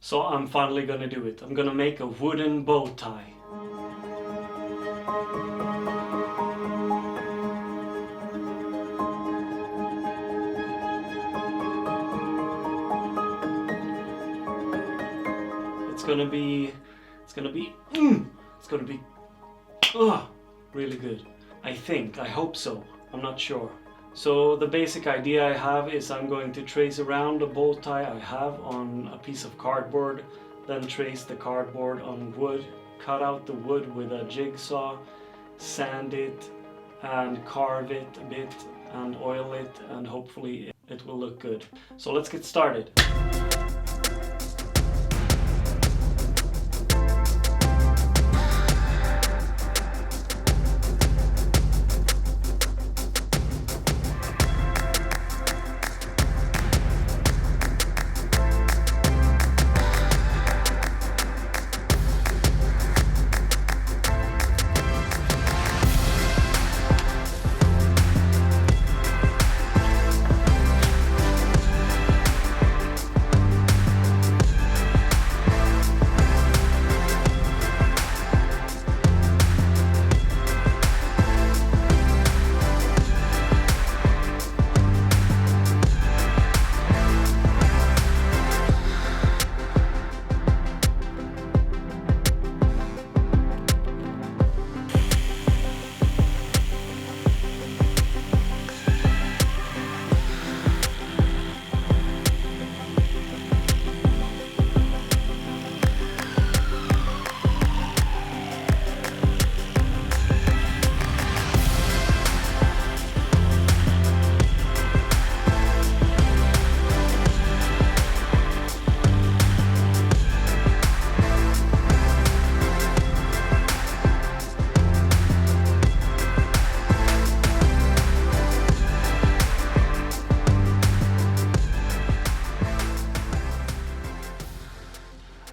So I'm finally gonna do it. I'm gonna make a wooden bow tie. It's gonna be really good. I hope so. I'm not sure. So the basic idea I have is I'm going to trace around the bow tie I have on a piece of cardboard, then trace the cardboard on wood, cut out the wood with a jigsaw, sand it and carve it a bit and oil it, and hopefully it will look good. So let's get started.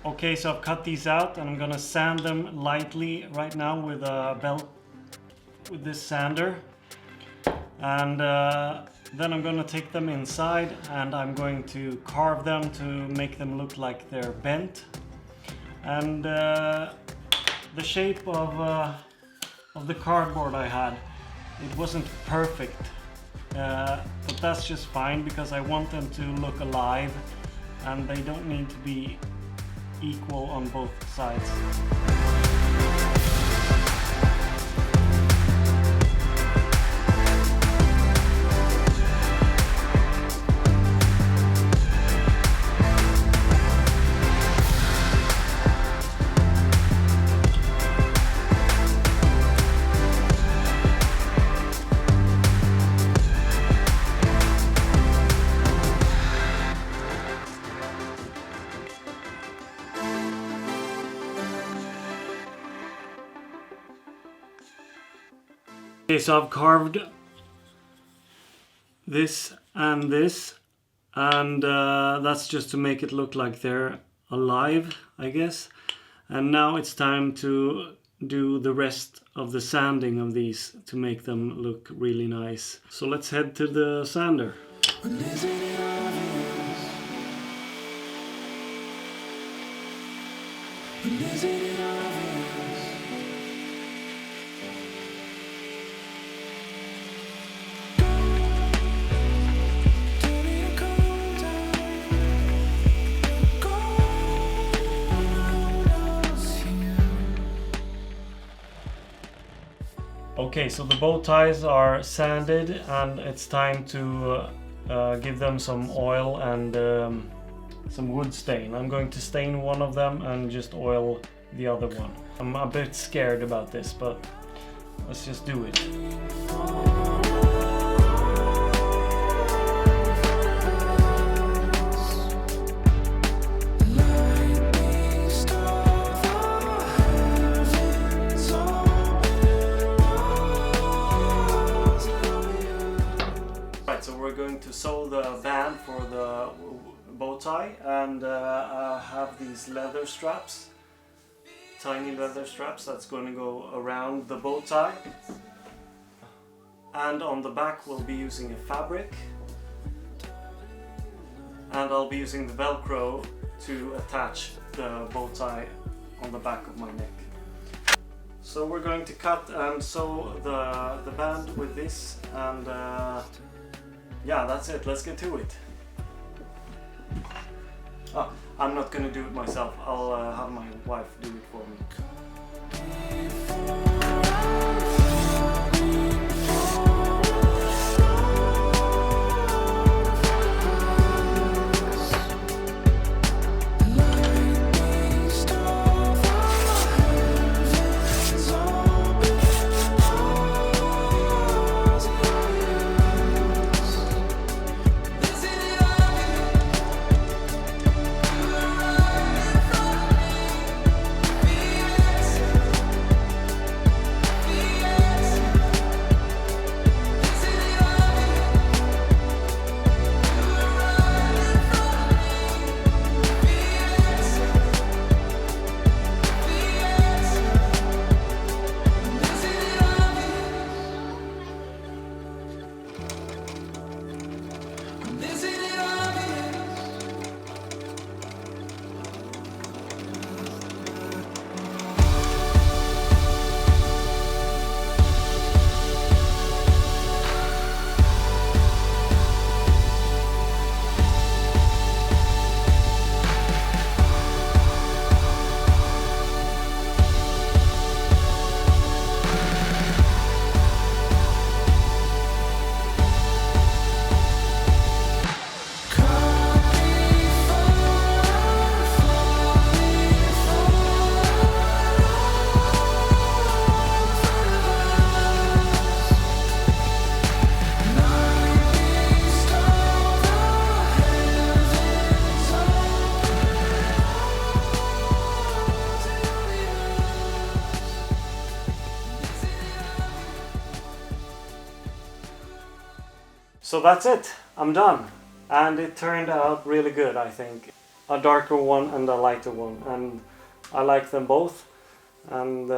Okay, so I've cut these out and I'm gonna sand them lightly right now with a belt, with this sander. And then I'm gonna take them inside and I'm going to carve them to make them look like they're bent. And the shape of the cardboard I had, it wasn't perfect. But that's just fine because I want them to look alive and they don't need to be equal on both sides. Okay, so I've carved this, and that's just to make it look like they're alive, I guess. And now it's time to do the rest of the sanding of these to make them look really nice. So let's head to the sander. Okay, so the bow ties are sanded and it's time to give them some oil and some wood stain. I'm going to stain one of them and just oil the other one. I'm a bit scared about this, but let's just do it. So we're going to sew the band for the bow tie, and I have these leather straps, tiny leather straps that's going to go around the bow tie, and on the back we'll be using a fabric, and I'll be using the Velcro to attach the bow tie on the back of my neck. So we're going to cut and sew the band with this, and yeah, that's it. Let's get to it. Oh, I'm not gonna do it myself. I'll have my wife do it for me. So that's it, I'm done. And it turned out really good, I think. A darker one and a lighter one, and I like them both. And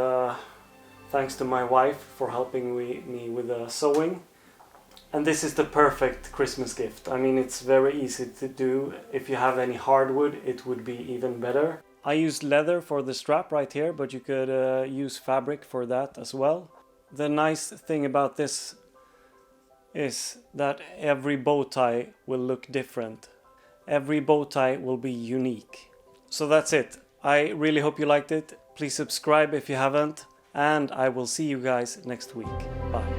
thanks to my wife for helping me with the sewing. And this is the perfect Christmas gift. I mean, it's very easy to do. If you have any hardwood, it would be even better. I used leather for the strap right here, but you could use fabric for that as well. The nice thing about this is that every bow tie will look different. Every bow tie will be unique. So that's it. I really hope you liked it. Please subscribe if you haven't, and I will see you guys next week. Bye.